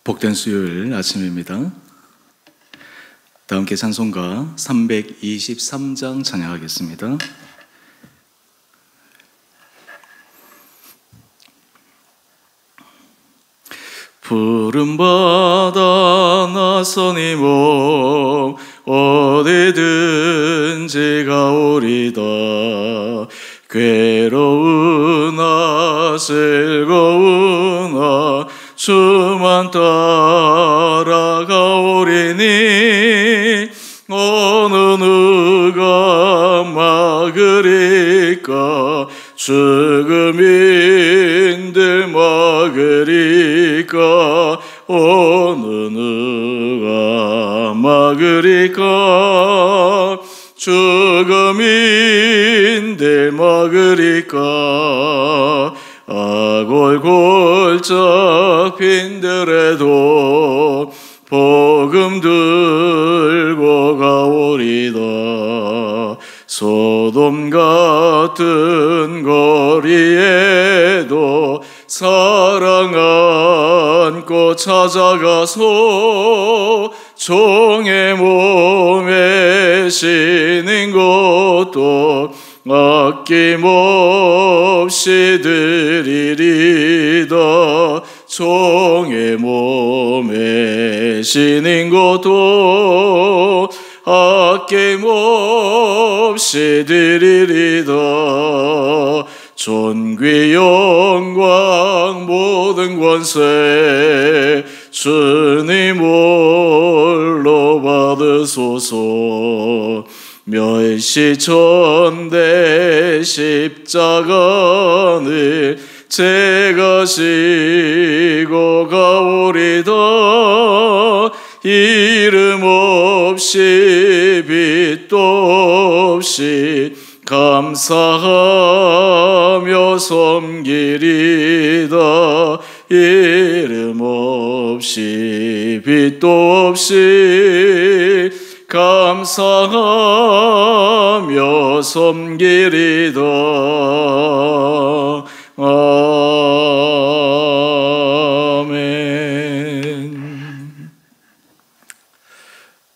복된 수요일 아침입니다. 다 함께 찬송가 323장 찬양하겠습니다. 푸른 바다 나서니 몸 어디든지 가오리다. 괴로우나 즐거우나 주만 따라가오리니 어느 누가 막으리까. 죽음인들 막으리까. 어느 누가 막으리까. 죽음인들 막으리까. 아골골짝 빈들에도 복음 들고 가오리다. 소돔 같은 거리에도 사랑 안고 찾아가서 종의 몸에 씌는 것도 아낌없이 드리리다. 종의 몸에 씌는 것도 아낌없이 드리리다. 존귀 영광 모든 권세 주님 홀로 받으소서. 멸시천대 십자가를 제가 지고 가오리다. 이름 없이 빛도 없이 감사하며 섬기리다. 이름 없이 빛도 없이 감사하며 섬기리다. 아멘.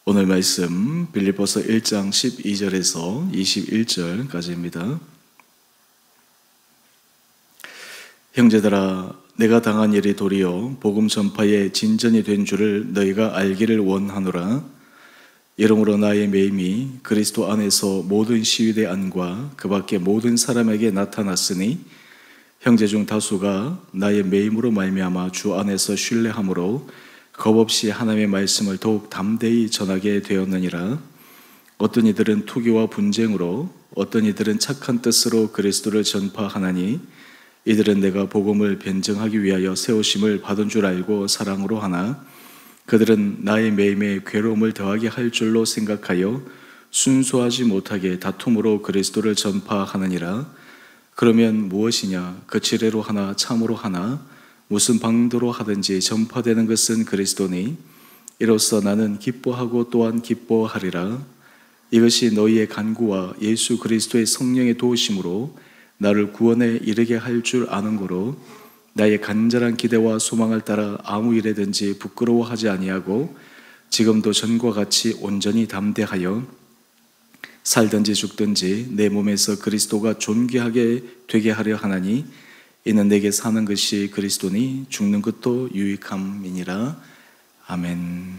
오늘 말씀 빌립보서 1장 12절에서 21절까지입니다. 형제들아, 내가 당한 일이 도리어 복음 전파의 진전이 된 줄을 너희가 알기를 원하노라. 이러므로 나의 매임이 그리스도 안에서 모든 시위대 안과 그 밖에 모든 사람에게 나타났으니 형제 중 다수가 나의 매임으로 말미암아 주 안에서 신뢰함으로 겁없이 하나님의 말씀을 더욱 담대히 전하게 되었느니라. 어떤 이들은 투기와 분쟁으로, 어떤 이들은 착한 뜻으로 그리스도를 전파하나니 이들은 내가 복음을 변증하기 위하여 세우심을 받은 줄 알고 사랑으로 하나 그들은 나의 매임에 괴로움을 더하게 할 줄로 생각하여 순수하지 못하게 다툼으로 그리스도를 전파하느니라. 그러면 무엇이냐? 그 지뢰로 하나 참으로 하나 무슨 방도로 하든지 전파되는 것은 그리스도니 이로써 나는 기뻐하고 또한 기뻐하리라. 이것이 너희의 간구와 예수 그리스도의 성령의 도우심으로 나를 구원에 이르게 할 줄 아는 고로 나의 간절한 기대와 소망을 따라 아무 일에든지 부끄러워하지 아니하고 지금도 전과 같이 온전히 담대하여 살든지 죽든지 내 몸에서 그리스도가 존귀하게 되게 하려 하나니 이는 내게 사는 것이 그리스도니 죽는 것도 유익함이니라. 아멘.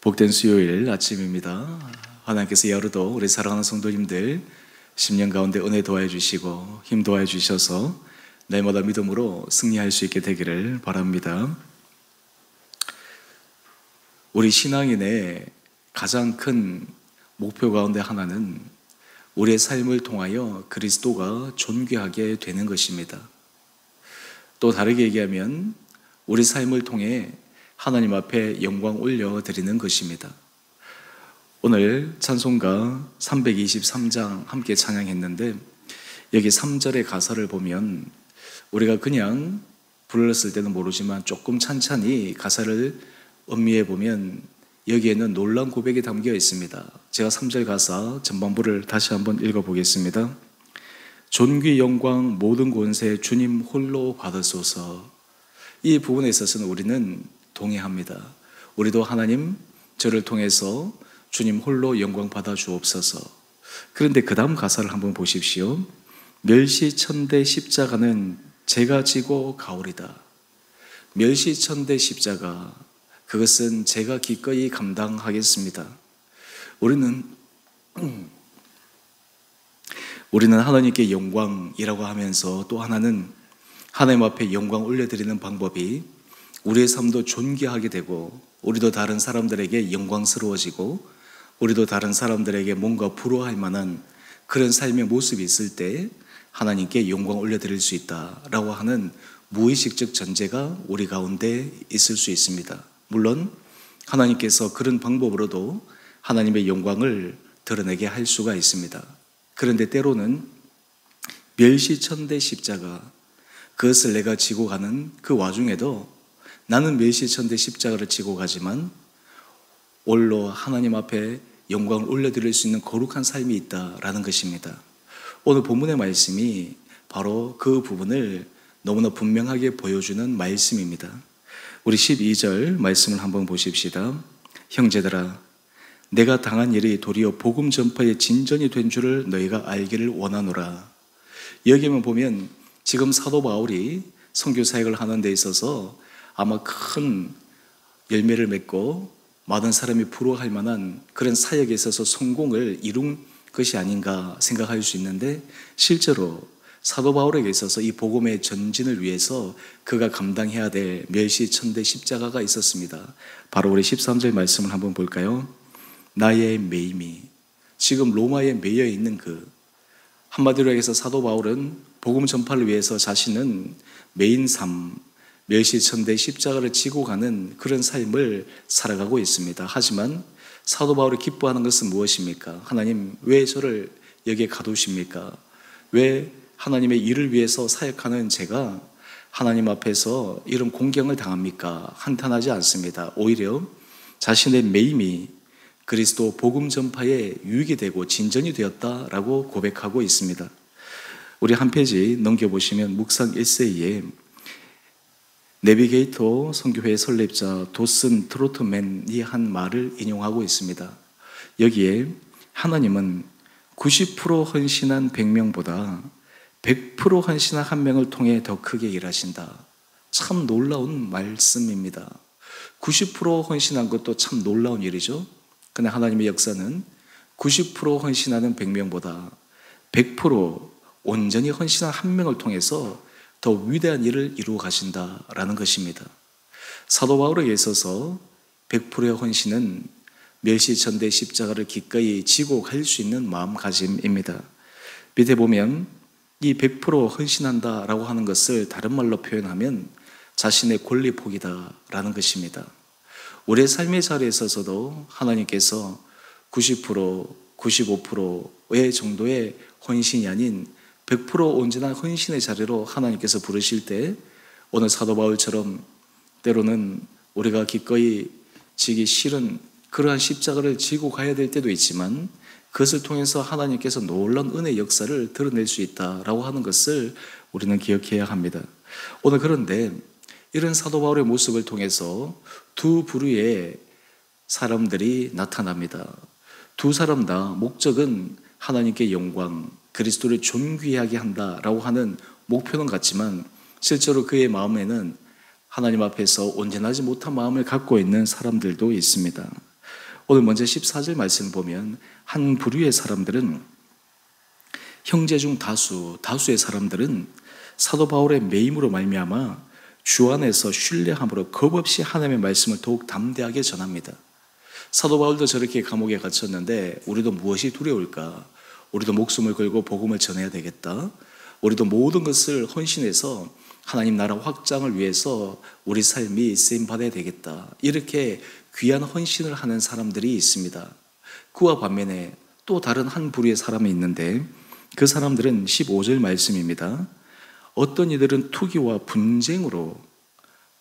복된 수요일 아침입니다. 하나님께서 하루도 우리 사랑하는 성도님들 10년 가운데 은혜 도와해 주시고 힘 도와해 주셔서 날마다 믿음으로 승리할 수 있게 되기를 바랍니다. 우리 신앙인의 가장 큰 목표 가운데 하나는 우리의 삶을 통하여 그리스도가 존귀하게 되는 것입니다. 또 다르게 얘기하면 우리 삶을 통해 하나님 앞에 영광 올려드리는 것입니다. 오늘 찬송가 323장 함께 찬양했는데 여기 3절의 가사를 보면 우리가 그냥 불렀을 때는 모르지만 조금 찬찬히 가사를 음미해 보면 여기에는 놀라운 고백이 담겨 있습니다. 제가 3절 가사 전반부를 다시 한번 읽어보겠습니다. 존귀 영광 모든 권세 주님 홀로 받으소서. 이 부분에 있어서는 우리는 동의합니다. 우리도 하나님 저를 통해서 주님 홀로 영광 받아 주옵소서. 그런데 그 다음 가사를 한번 보십시오. 멸시천대 십자가는 제가 지고 가오리다. 멸시천대 십자가, 그것은 제가 기꺼이 감당하겠습니다. 우리는 하나님께 영광이라고 하면서 또 하나는 하나님 앞에 영광 올려드리는 방법이 우리의 삶도 존귀하게 되고 우리도 다른 사람들에게 영광스러워지고 우리도 다른 사람들에게 뭔가 부러워할 만한 그런 삶의 모습이 있을 때 하나님께 영광 올려드릴 수 있다라고 하는 무의식적 전제가 우리 가운데 있을 수 있습니다. 물론 하나님께서 그런 방법으로도 하나님의 영광을 드러내게 할 수가 있습니다. 그런데 때로는 멸시천대 십자가, 그것을 내가 지고 가는 그 와중에도 나는 멸시천대 십자가를 지고 가지만 올로 하나님 앞에 영광을 올려드릴 수 있는 거룩한 삶이 있다라는 것입니다. 오늘 본문의 말씀이 바로 그 부분을 너무나 분명하게 보여주는 말씀입니다. 우리 12절 말씀을 한번 보십시다. 형제들아, 내가 당한 일이 도리어 복음 전파의 진전이 된 줄을 너희가 알기를 원하노라. 여기만 보면 지금 사도 바울이 선교 사역을 하는 데 있어서 아마 큰 열매를 맺고 많은 사람이 부러워할 만한 그런 사역에 있어서 성공을 이룬 것이 아닌가 생각할 수 있는데, 실제로 사도 바울에게 있어서 이 복음의 전진을 위해서 그가 감당해야 될 멸시천대 십자가가 있었습니다. 바로 우리 13절 말씀을 한번 볼까요? 나의 매임이, 지금 로마에 매여 있는 그, 한마디로 해서 사도 바울은 복음 전파를 위해서 자신은 매인 삶, 멸시천대 십자가를 지고 가는 그런 삶을 살아가고 있습니다. 하지만 사도 바울이 기뻐하는 것은 무엇입니까? 하나님, 왜 저를 여기에 가두십니까? 왜 하나님의 일을 위해서 사역하는 제가 하나님 앞에서 이런 공경을 당합니까? 한탄하지 않습니다. 오히려 자신의 매임이 그리스도 복음 전파에 유익이 되고 진전이 되었다라고 고백하고 있습니다. 우리 한 페이지 넘겨보시면 묵상 1세기에 내비게이터 선교회 설립자 도슨 트로트맨이 한 말을 인용하고 있습니다. 여기에 하나님은 90% 헌신한 100명보다 100% 헌신한 한 명을 통해 더 크게 일하신다. 참 놀라운 말씀입니다. 90% 헌신한 것도 참 놀라운 일이죠. 그러나 하나님의 역사는 90% 헌신하는 100명보다 100% 온전히 헌신한 한 명을 통해서 더 위대한 일을 이루어 가신다라는 것입니다. 사도 바울에게 있어서 100%의 헌신은 멸시천대 십자가를 기꺼이 지고 갈 수 있는 마음가짐입니다. 밑에 보면 이 100% 헌신한다라고 하는 것을 다른 말로 표현하면 자신의 권리 포기다라는 것입니다. 우리의 삶의 자리에 있어서도 하나님께서 90%, 95%의 정도의 헌신이 아닌 100% 온전한 헌신의 자리로 하나님께서 부르실 때 오늘 사도 바울처럼 때로는 우리가 기꺼이 지기 싫은 그러한 십자가를 지고 가야 될 때도 있지만 그것을 통해서 하나님께서 놀라운 은혜의 역사를 드러낼 수 있다라고 하는 것을 우리는 기억해야 합니다. 오늘 그런데 이런 사도 바울의 모습을 통해서 두 부류의 사람들이 나타납니다. 두 사람 다 목적은 하나님께 영광, 그리스도를 존귀하게 한다라고 하는 목표는 같지만 실제로 그의 마음에는 하나님 앞에서 온전하지 못한 마음을 갖고 있는 사람들도 있습니다. 오늘 먼저 14절 말씀을 보면 한 부류의 사람들은, 형제 중 다수의 사람들은 사도 바울의 매임으로 말미암아 주 안에서 신뢰함으로 겁없이 하나님의 말씀을 더욱 담대하게 전합니다. 사도 바울도 저렇게 감옥에 갇혔는데 우리도 무엇이 두려울까? 우리도 목숨을 걸고 복음을 전해야 되겠다. 우리도 모든 것을 헌신해서 하나님 나라 확장을 위해서 우리 삶이 쓰임받아야 되겠다. 이렇게 귀한 헌신을 하는 사람들이 있습니다. 그와 반면에 또 다른 한 부류의 사람이 있는데 그 사람들은 15절 말씀입니다. 어떤 이들은 투기와 분쟁으로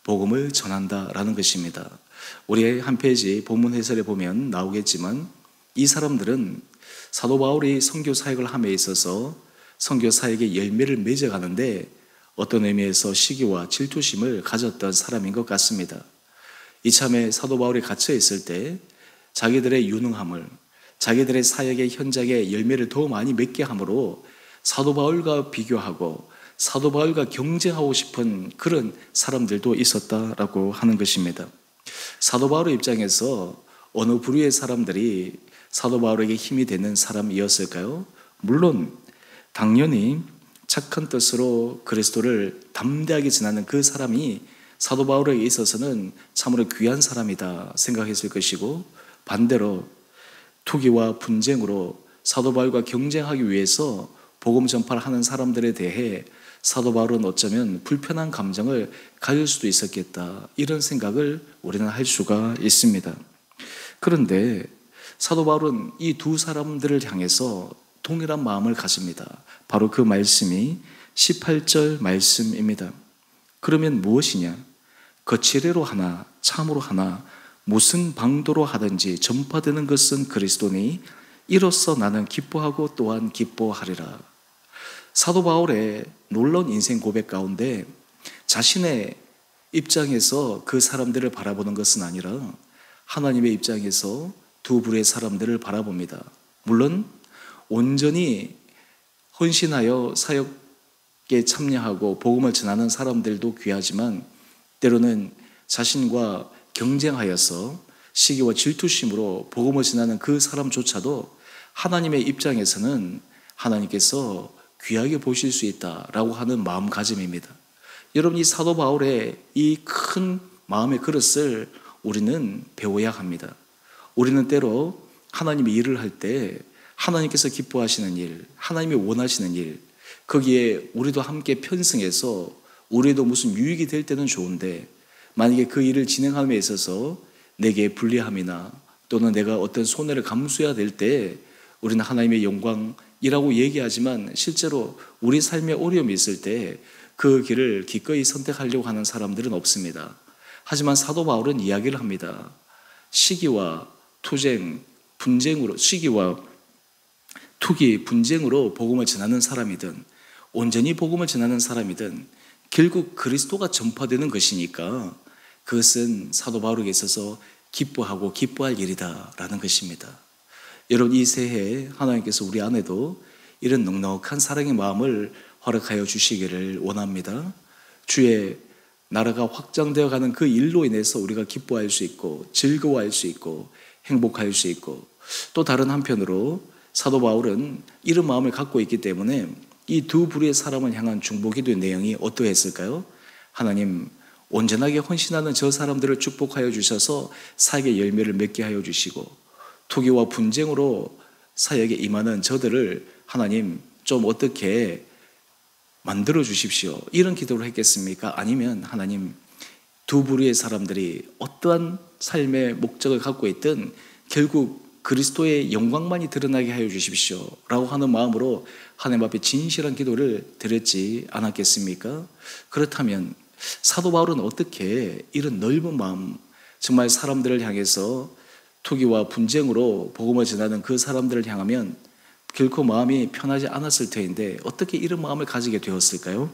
복음을 전한다라는 것입니다. 우리 한 페이지 본문 해설에 보면 나오겠지만 이 사람들은 사도 바울이 선교 사역을 함에 있어서 선교 사역의 열매를 맺어가는데 어떤 의미에서 시기와 질투심을 가졌던 사람인 것 같습니다. 이참에 사도 바울이 갇혀 있을 때 자기들의 유능함을, 자기들의 사역의 현장에 열매를 더 많이 맺게 함으로 사도 바울과 비교하고 사도 바울과 경쟁하고 싶은 그런 사람들도 있었다라고 하는 것입니다. 사도 바울의 입장에서 어느 부류의 사람들이 사도 바울에게 힘이 되는 사람이었을까요? 물론 당연히 착한 뜻으로 그리스도를 담대하게 전하는 그 사람이 사도 바울에게 있어서는 참으로 귀한 사람이다 생각했을 것이고, 반대로 투기와 분쟁으로 사도 바울과 경쟁하기 위해서 복음 전파를 하는 사람들에 대해 사도 바울은 어쩌면 불편한 감정을 가질 수도 있었겠다, 이런 생각을 우리는 할 수가 있습니다. 그런데 사도 바울은 이 두 사람들을 향해서 동일한 마음을 가집니다. 바로 그 말씀이 18절 말씀입니다. 그러면 무엇이냐? 거칠애로 하나 참으로 하나 무슨 방도로 하든지 전파되는 것은 그리스도니 이로써 나는 기뻐하고 또한 기뻐하리라. 사도 바울의 놀라운 인생 고백 가운데 자신의 입장에서 그 사람들을 바라보는 것은 아니라 하나님의 입장에서 두 부류의 사람들을 바라봅니다. 물론 온전히 헌신하여 사역에 참여하고 복음을 전하는 사람들도 귀하지만, 때로는 자신과 경쟁하여서 시기와 질투심으로 복음을 전하는 그 사람조차도 하나님의 입장에서는 하나님께서 귀하게 보실 수 있다라고 하는 마음가짐입니다. 여러분, 이 사도 바울의 이 큰 마음의 그릇을 우리는 배워야 합니다. 우리는 때로 하나님의 일을 할 때 하나님께서 기뻐하시는 일, 하나님이 원하시는 일, 거기에 우리도 함께 편승해서 우리도 무슨 유익이 될 때는 좋은데, 만약에 그 일을 진행함에 있어서 내게 불리함이나 또는 내가 어떤 손해를 감수해야 될 때 우리는 하나님의 영광이라고 얘기하지만 실제로 우리 삶에 어려움이 있을 때 그 길을 기꺼이 선택하려고 하는 사람들은 없습니다. 하지만 사도 바울은 이야기를 합니다. 시기와 투쟁, 분쟁으로, 시기와 투기, 분쟁으로 복음을 전하는 사람이든 온전히 복음을 전하는 사람이든 결국 그리스도가 전파되는 것이니까 그것은 사도 바울에게 있어서 기뻐하고 기뻐할 일이다라는 것입니다. 여러분, 이 새해 하나님께서 우리 안에도 이런 넉넉한 사랑의 마음을 허락하여 주시기를 원합니다. 주의 나라가 확장되어 가는 그 일로 인해서 우리가 기뻐할 수 있고 즐거워할 수 있고 행복할 수 있고, 또 다른 한편으로 사도 바울은 이런 마음을 갖고 있기 때문에 이 두 부류의 사람을 향한 중보기도의 내용이 어떠했을까요? 하나님, 온전하게 헌신하는 저 사람들을 축복하여 주셔서 사역의 열매를 맺게 하여 주시고, 투기와 분쟁으로 사역에 임하는 저들을 하나님 좀 어떻게 만들어 주십시오, 이런 기도를 했겠습니까? 아니면 하나님, 두 부류의 사람들이 어떠한 삶의 목적을 갖고 있든 결국 그리스도의 영광만이 드러나게 하여 주십시오 라고 하는 마음으로 하나님 앞에 진실한 기도를 드렸지 않았겠습니까? 그렇다면 사도 바울은 어떻게 이런 넓은 마음, 정말 사람들을 향해서 투기와 분쟁으로 복음을 전하는 그 사람들을 향하면 결코 마음이 편하지 않았을 터인데 어떻게 이런 마음을 가지게 되었을까요?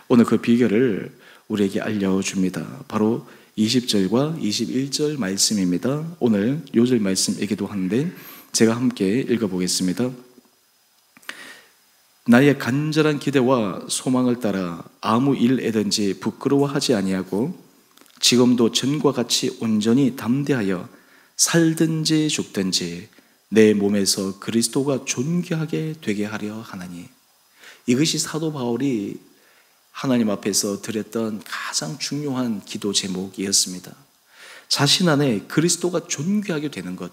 오늘 그 비결을 우리에게 알려줍니다. 바로 20절과 21절 말씀입니다. 오늘 요절 말씀이기도 한데 제가 함께 읽어보겠습니다. 나의 간절한 기대와 소망을 따라 아무 일에든지 부끄러워하지 아니하고 지금도 전과 같이 온전히 담대하여 살든지 죽든지 내 몸에서 그리스도가 존귀하게 되게 하려 하나니. 이것이 사도 바울이 하나님 앞에서 드렸던 가장 중요한 기도 제목이었습니다. 자신 안에 그리스도가 존귀하게 되는 것,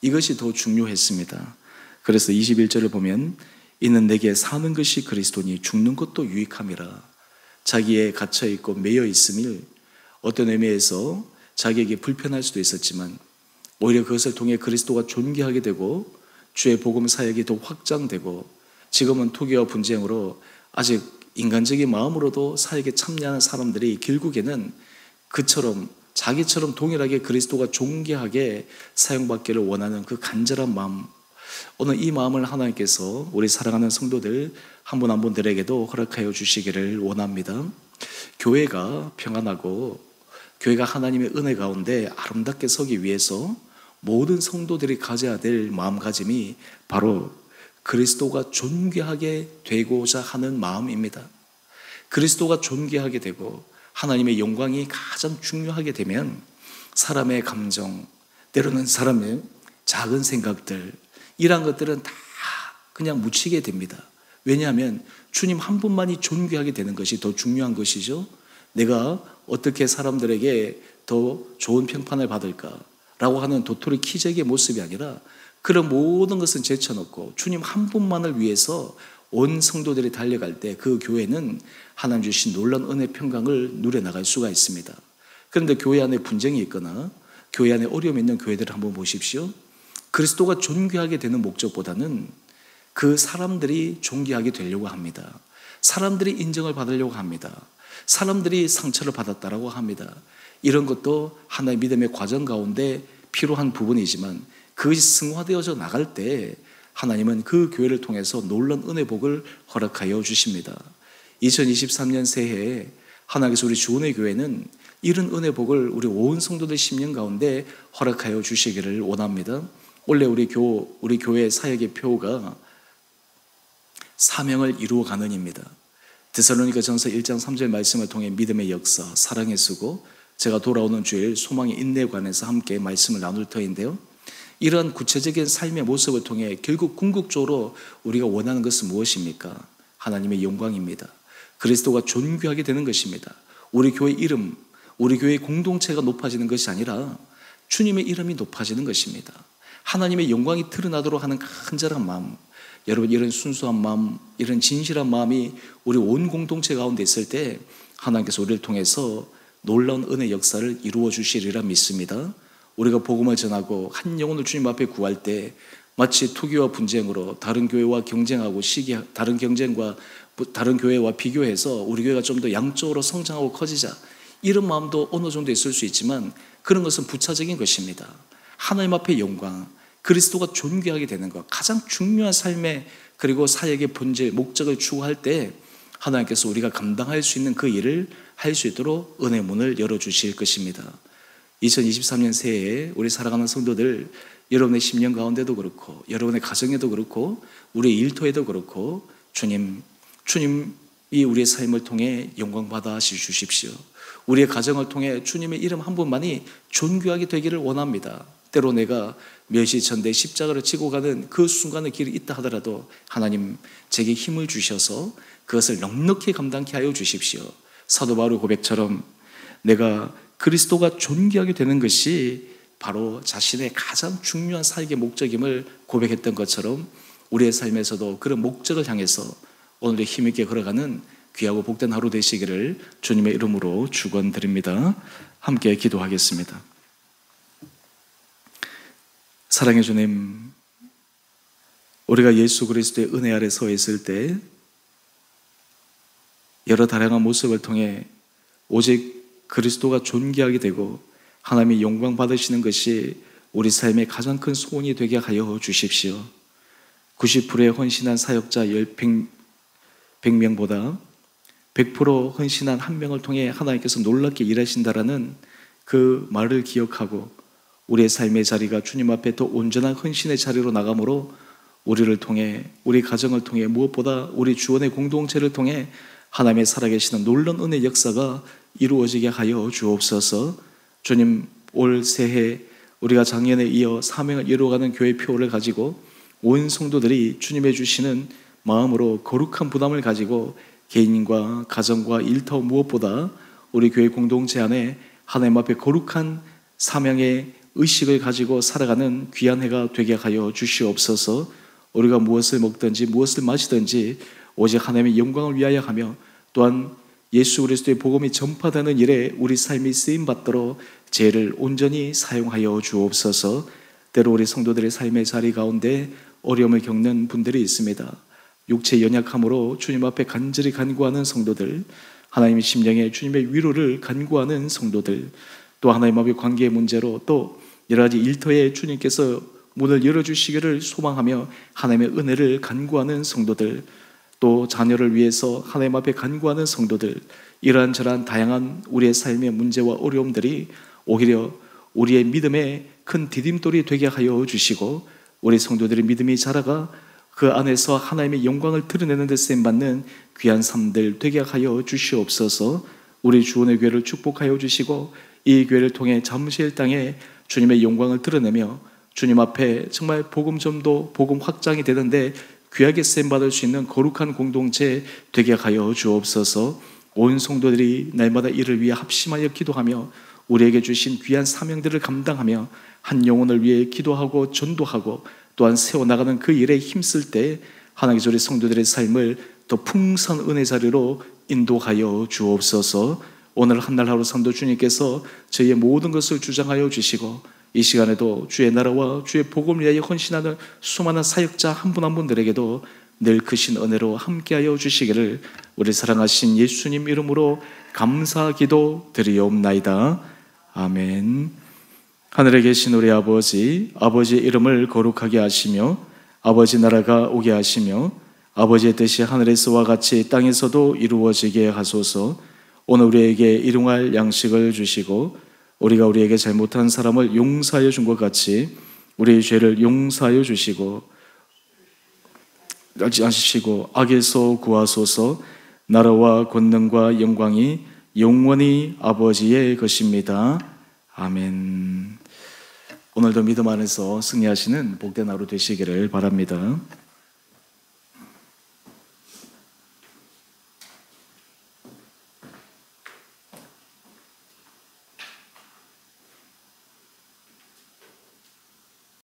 이것이 더 중요했습니다. 그래서 21절을 보면 이는 내게 사는 것이 그리스도니 죽는 것도 유익함이라. 자기에 갇혀있고 매여 있음을 어떤 의미에서 자기에게 불편할 수도 있었지만 오히려 그것을 통해 그리스도가 존귀하게 되고 주의 복음 사역이 더 확장되고 지금은 투기와 분쟁으로 아직 인간적인 마음으로도 사역에 참여하는 사람들이 결국에는 그처럼 자기처럼 동일하게 그리스도가 존귀하게 사용받기를 원하는 그 간절한 마음, 오늘 이 마음을 하나님께서 우리 사랑하는 성도들 한 분 한 분들에게도 허락하여 주시기를 원합니다. 교회가 평안하고 교회가 하나님의 은혜 가운데 아름답게 서기 위해서 모든 성도들이 가져야 될 마음가짐이 바로 그리스도가 존귀하게 되고자 하는 마음입니다. 그리스도가 존귀하게 되고 하나님의 영광이 가장 중요하게 되면 사람의 감정, 때로는 사람의 작은 생각들, 이러한 것들은 다 그냥 묻히게 됩니다. 왜냐하면 주님 한 분만이 존귀하게 되는 것이 더 중요한 것이죠. 내가 어떻게 사람들에게 더 좋은 평판을 받을까라고 하는 도토리 키재기의 모습이 아니라 그런 모든 것은 제쳐놓고 주님 한 분만을 위해서 온 성도들이 달려갈 때 그 교회는 하나님 주신 놀라운 은혜 평강을 누려나갈 수가 있습니다. 그런데 교회 안에 분쟁이 있거나 교회 안에 어려움이 있는 교회들을 한번 보십시오. 그리스도가 존귀하게 되는 목적보다는 그 사람들이 존귀하게 되려고 합니다. 사람들이 인정을 받으려고 합니다. 사람들이 상처를 받았다라고 합니다. 이런 것도 하나의 믿음의 과정 가운데 필요한 부분이지만 그것이 승화되어져 나갈 때 하나님은 그 교회를 통해서 놀라운 은혜 복을 허락하여 주십니다. 2023년 새해에 하나님께서 우리 주은혜 교회는 이런 은혜 복을 우리 온 성도들 10년 가운데 허락하여 주시기를 원합니다. 원래 우리 교회 사역의 표가 사명을 이루어가는입니다. 데살로니가 전서 1장 3절 말씀을 통해 믿음의 역사, 사랑의 수고, 제가 돌아오는 주일 소망의 인내에 관해서 함께 말씀을 나눌 터인데요. 이러한 구체적인 삶의 모습을 통해 결국 궁극적으로 우리가 원하는 것은 무엇입니까? 하나님의 영광입니다. 그리스도가 존귀하게 되는 것입니다. 우리 교회 이름, 우리 교회 공동체가 높아지는 것이 아니라 주님의 이름이 높아지는 것입니다. 하나님의 영광이 드러나도록 하는 간절한 마음, 여러분 이런 순수한 마음, 이런 진실한 마음이 우리 온 공동체 가운데 있을 때 하나님께서 우리를 통해서 놀라운 은혜 역사를 이루어 주시리라 믿습니다. 우리가 복음을 전하고 한 영혼을 주님 앞에 구할 때 마치 투기와 분쟁으로 다른 교회와 경쟁하고 다른 경쟁과 다른 교회와 비교해서 우리 교회가 좀 더 양적으로 성장하고 커지자, 이런 마음도 어느 정도 있을 수 있지만 그런 것은 부차적인 것입니다. 하나님 앞에 영광, 그리스도가 존귀하게 되는 것, 가장 중요한 삶의 그리고 사역의 본질, 목적을 추구할 때 하나님께서 우리가 감당할 수 있는 그 일을 할 수 있도록 은혜 문을 열어주실 것입니다. 2023년 새해에 우리 사랑하는 성도들, 여러분의 10년 가운데도 그렇고 여러분의 가정에도 그렇고 우리의 일터에도 그렇고 주님이 우리의 삶을 통해 영광 받아 주십시오. 우리의 가정을 통해 주님의 이름 한 분만이 존귀하게 되기를 원합니다. 때로 내가 멸시천대 십자가를 지고 가는 그 순간의 길이 있다 하더라도 하나님 제게 힘을 주셔서 그것을 넉넉히 감당케 하여 주십시오. 사도 바울의 고백처럼 내가 그리스도가 존귀하게 되는 것이 바로 자신의 가장 중요한 사역의 목적임을 고백했던 것처럼 우리의 삶에서도 그런 목적을 향해서 오늘의 힘있게 걸어가는 귀하고 복된 하루 되시기를 주님의 이름으로 축원드립니다. 함께 기도하겠습니다. 사랑의 주님, 우리가 예수 그리스도의 은혜 아래 서 있을 때 여러 다양한 모습을 통해 오직 그리스도가 존귀하게 되고 하나님의 영광 받으시는 것이 우리 삶의 가장 큰 소원이 되게 하여 주십시오. 90%의 헌신한 사역자 100명보다 100% 헌신한 한 명을 통해 하나님께서 놀랍게 일하신다라는 그 말을 기억하고 우리의 삶의 자리가 주님 앞에 더 온전한 헌신의 자리로 나감으로 우리를 통해, 우리 가정을 통해, 무엇보다 우리 주원의 공동체를 통해 하나님의 살아계시는 놀라운 은혜 역사가 이루어지게 하여 주옵소서. 주님, 올 새해 우리가 작년에 이어 사명을 이루어가는 교회 표를 가지고 온 성도들이 주님의 주시는 마음으로 거룩한 부담을 가지고 개인과 가정과 일터 무엇보다 우리 교회 공동체 안에 하나님 앞에 거룩한 사명의 의식을 가지고 살아가는 귀한 해가 되게 하여 주시옵소서. 우리가 무엇을 먹든지 무엇을 마시든지 오직 하나님의 영광을 위하여 하며 또한 예수 그리스도의 복음이 전파되는 일에 우리 삶이 쓰임받도록 죄를 온전히 사용하여 주옵소서. 때로 우리 성도들의 삶의 자리 가운데 어려움을 겪는 분들이 있습니다. 육체의 연약함으로 주님 앞에 간절히 간구하는 성도들, 하나님의 심령에 주님의 위로를 간구하는 성도들, 또 하나님 앞의 관계의 문제로 또 여러 가지 일터에 주님께서 문을 열어주시기를 소망하며 하나님의 은혜를 간구하는 성도들, 또 자녀를 위해서 하나님 앞에 간구하는 성도들, 이러한저러한 다양한 우리의 삶의 문제와 어려움들이 오히려 우리의 믿음의 큰 디딤돌이 되게 하여 주시고, 우리 성도들의 믿음이 자라가 그 안에서 하나님의 영광을 드러내는 데 쓰임받는 귀한 삶들 되게 하여 주시옵소서. 우리 주원의 교회를 축복하여 주시고, 이 교회를 통해 잠시일 땅에 주님의 영광을 드러내며 주님 앞에 정말 복음 전도, 복음 확장이 되는데 귀하게 쓰임받을 수 있는 거룩한 공동체 되게 하여 주옵소서. 온 성도들이 날마다 이를 위해 합심하여 기도하며 우리에게 주신 귀한 사명들을 감당하며 한 영혼을 위해 기도하고 전도하고 또한 세워나가는 그 일에 힘쓸 때 하나님께서 우리 성도들의 삶을 더 풍성한 은혜 자리로 인도하여 주옵소서. 오늘 한 날 하루 산도 주님께서 저희의 모든 것을 주장하여 주시고, 이 시간에도 주의 나라와 주의 복음을 위하여 헌신하는 수많은 사역자 한 분 한 분들에게도 늘 크신 은혜로 함께하여 주시기를 우리 사랑하신 예수님 이름으로 감사 기도 드리옵나이다. 아멘. 하늘에 계신 우리 아버지, 아버지의 이름을 거룩하게 하시며 아버지 나라가 오게 하시며 아버지의 뜻이 하늘에서와 같이 땅에서도 이루어지게 하소서. 오늘 우리에게 일용할 양식을 주시고 우리가 우리에게 잘못한 사람을 용서하여 준 것 같이 우리의 죄를 용서하여 주시고 악에서 구하소서. 나라와 권능과 영광이 영원히 아버지의 것입니다. 아멘. 오늘도 믿음 안에서 승리하시는 복된 하루 되시기를 바랍니다.